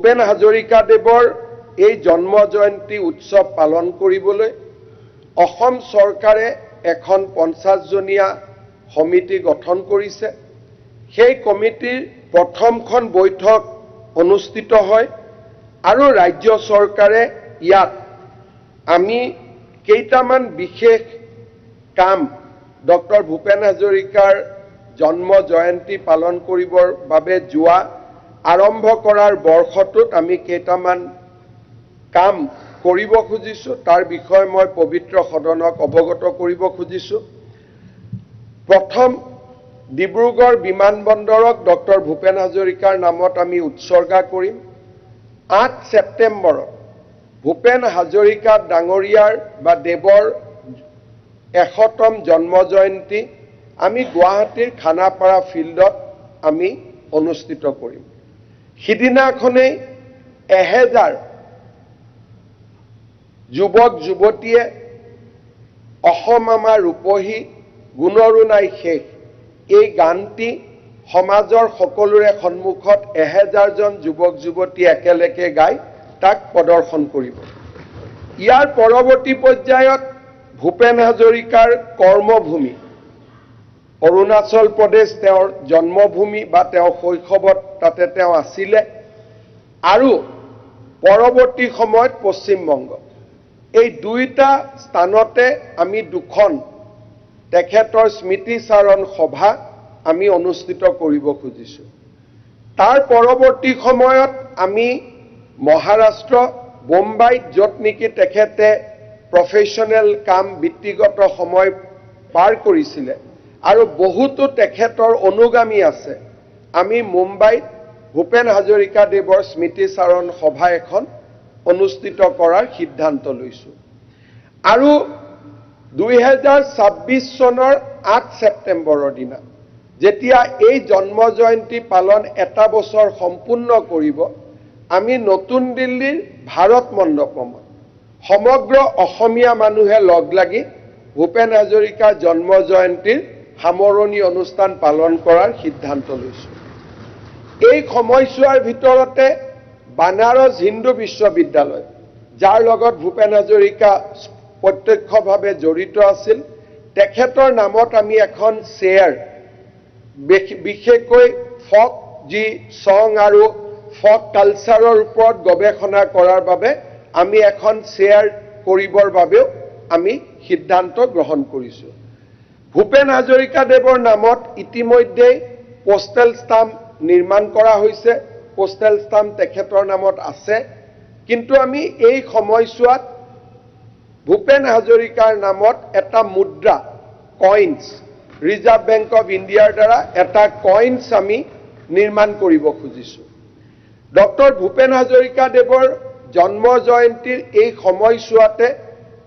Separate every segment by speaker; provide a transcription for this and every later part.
Speaker 1: ভূপেন হাজৰিকাদেৱৰ এই জন্ম জয়ন্তী উৎসৱ পালন কৰিবলৈ অসম চৰকাৰে এখন 50জনীয়া সমিতি গঠন কৰিছে। সেই কমিটিৰ প্ৰথমখন বৈঠক অনুষ্ঠিত হয় আৰু ৰাজ্য চৰকাৰে ইয়াত আমি কেইটামান বিশেষ কাম ডক্টৰ ভূপেন হাজৰিকাৰ জন্ম জয়ন্তী পালন কৰিবৰ বাবে যোৱা আৰম্ভ কৰাৰ বৰ্ষটোত আমি কেইটামান কাম কৰিব খুজিছো। তাৰ বিষয়ে মই পবিত্ৰ সদনক অৱগত কৰিব খুজিছো। প্ৰথম, ডিব্ৰুগড় বিমানবন্দৰক ডক্টৰ ভূপেন হাজৰিকাৰ নামত আমি উৎসৰ্গা কৰিম। 8 ছেপ্টেম্বৰত ভূপেন হাজৰিকা ডাঙৰীয়াৰ বা দেৱৰ 100তম জন্ম জয়ন্তী আমি গুৱাহাটীৰ খানাপাৰা ফিল্ডত আমি অনুষ্ঠিত কৰিম। সিদিনাখনেই 1000 যুৱক যুৱতীয়ে অসম আমাৰ ৰূপহী গুণৰো নাই শেষ এই গানটি সমাজৰ সকলোৰে সন্মুখত 1000জন যুৱক যুৱতী একেলগে গাই তাক প্ৰদৰ্শন কৰিব। ইয়াৰ পৰৱৰ্তী পৰ্যায়ত ভূপেন হাজৰিকাৰ কৰ্মভূমি অৰুণাচল প্ৰদেশ তেওঁৰ জন্মভূমি বা তেওঁৰ শৈশৱত তাতে তেওঁ আছিলে আৰু পৰৱৰ্তী সময়ত পশ্চিমবংগ এই দুইটা স্থানতে আমি দুখন তেখেতৰ স্মৃতিচাৰণ সভা আমি অনুষ্ঠিত কৰিব খুজিছো। তাৰ পৰৱৰ্তী সময়ত আমি মহাৰাষ্ট্ৰ বোম্বাইত য'ত নেকি তেখেতে প্ৰফেশ্যনেল কাম বৃত্তিগত সময় পাৰ কৰিছিলে আৰু বহুতো তেখেতৰ অনুগামী আছে, আমি মুম্বাইত ভূপেন হাজৰিকাদেৱৰ স্মৃতিচাৰণ সভা এখন অনুষ্ঠিত কৰাৰ সিদ্ধান্ত লৈছো। আৰু 2026 চনৰ 8 ছেপ্টেম্বৰৰ দিনা যেতিয়া এই জন্ম জয়ন্তী পালন এটা বছৰ সম্পূৰ্ণ কৰিব, আমি নতুন দিল্লীৰ ভাৰত মণ্ডপমত সমগ্ৰ অসমীয়া মানুহে লগ লাগি ভূপেন হাজৰিকা জন্ম জয়ন্তীৰ সামৰণি অনুষ্ঠান পালন কৰাৰ সিদ্ধান্ত লৈছো। এই সময়ছোৱাৰ ভিতৰতে বানাৰস হিন্দু বিশ্ববিদ্যালয় যাৰ লগত ভূপেন হাজৰিকা প্ৰত্যক্ষভাৱে জড়িত আছিল, তেখেতৰ নামত আমি এখন চেয়াৰ বিশেষকৈ ফক যি সং আৰু ফক কালচাৰৰ ওপৰত গৱেষণা কৰাৰ বাবে আমি এখন চেয়াৰ কৰিবৰ বাবেও আমি সিদ্ধান্ত গ্ৰহণ কৰিছো। ভূপেন হাজৰিকাদেৱৰ নামত ইতিমধ্যে পোষ্টেল ষ্টাম্প নিৰ্মাণ কৰা হৈছে, পোষ্টেল ষ্টাম্প তেখেতৰ নামত আছে, কিন্তু আমি এই সময়ছোৱাত ভূপেন হাজৰিকাৰ নামত এটা মুদ্ৰা কইন্স ৰিজাৰ্ভ বেংক অফ ইণ্ডিয়াৰ দ্বাৰা এটা কইন্স আমি নিৰ্মাণ কৰিব খুজিছো। ডক্টৰ ভূপেন হাজৰিকাদেৱৰ জন্ম জয়ন্তীৰ এই সময়ছোৱাতে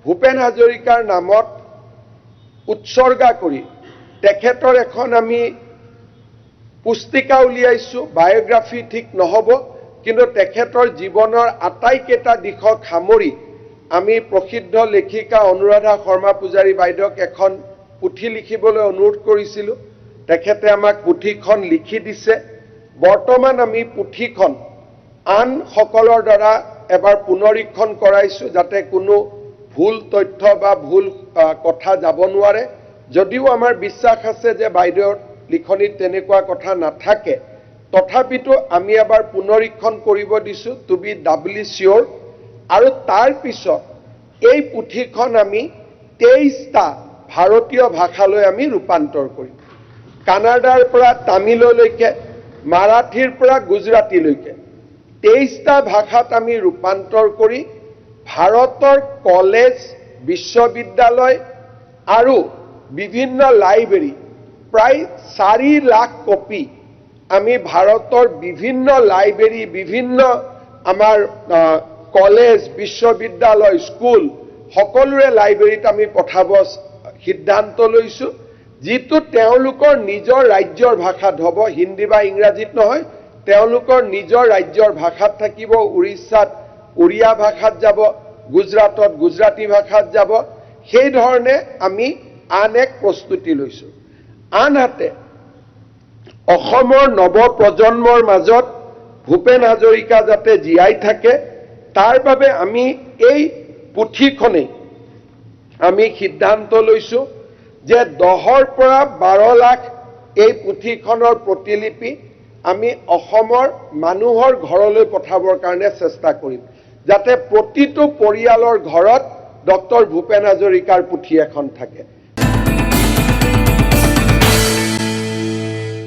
Speaker 1: ভূপেন হাজৰিকাৰ নামত উৎসৰ্গা কৰি তেখেতৰ এখন আমি পুস্তিকা উলিয়াইছো। বায়োগ্ৰাফি ঠিক নহ'ব, কিন্তু তেখেতৰ জীৱনৰ আটাইকেইটা দিশক সামৰি আমি প্ৰসিদ্ধ লেখিকা অনুৰাধা শৰ্মা পূজাৰী বাইদেউক এখন পুথি লিখিবলৈ অনুৰোধ কৰিছিলো। তেখেতে আমাক পুথিখন লিখি দিছে। বৰ্তমান আমি পুথিখন আন সকলৰ দ্বাৰা এবাৰ পুনৰীক্ষণ কৰাইছো যাতে কোনো ভুল তথ্য বা ভুল কথা যাব নোৱাৰে। যদিও আমাৰ বিশ্বাস আছে যে বাইদেউৰ লিখনিত তেনেকুৱা কথা নাথাকে, তথাপিতো আমি এবাৰ পুনৰীক্ষণ কৰিব দিছো টু বি ডাবলি চিয়ৰ। আৰু তাৰ পিছত এই পুথিখন আমি 23টা ভাৰতীয় ভাষালৈ আমি ৰূপান্তৰ কৰিম। কানাডাৰ পৰা তামিললৈকে, মাৰাঠীৰ পৰা গুজৰাটীলৈকে 23টা ভাষাত আমি ৰূপান্তৰ কৰি ভাৰতৰ কলেজ, বিশ্ববিদ্যালয় আৰু বিভিন্ন লাইব্ৰেৰী প্ৰায় 4 লাখ কপি আমি ভাৰতৰ বিভিন্ন লাইব্ৰেৰী, বিভিন্ন আমাৰ কলেজ, বিশ্ববিদ্যালয়, স্কুল সকলোৰে লাইব্ৰেৰীত আমি পঠাব সিদ্ধান্ত লৈছো, যিটো তেওঁলোকৰ নিজৰ ৰাজ্যৰ ভাষাত হ'ব, হিন্দী বা ইংৰাজীত নহয়, তেওঁলোকৰ নিজৰ ৰাজ্যৰ ভাষাত থাকিব। উৰিষ্যাত উৰিয়া ভাষাত যাব, গুজৰাটত গুজৰাটী ভাষাত যাব। সেই ধৰণে আমি আন এক প্ৰস্তুতি লৈছো। আনহাতে অসমৰ নৱ প্ৰজন্মৰ মাজত ভূপেন হাজৰিকা যাতে জীয়াই থাকে তাৰ বাবে আমি এই পুথিখনেই আমি সিদ্ধান্ত লৈছো যে 10ৰ পৰা 12 লাখ এই পুথিখনৰ প্ৰতিলিপি আমি অসমৰ মানুহৰ ঘৰলৈ পঠাবৰ কাৰণে চেষ্টা কৰিম যাতে প্ৰতিটো পৰিয়ালৰ ঘৰত ডক্টৰ ভূপেন হাজৰিকাৰ পুথি এখন থাকে।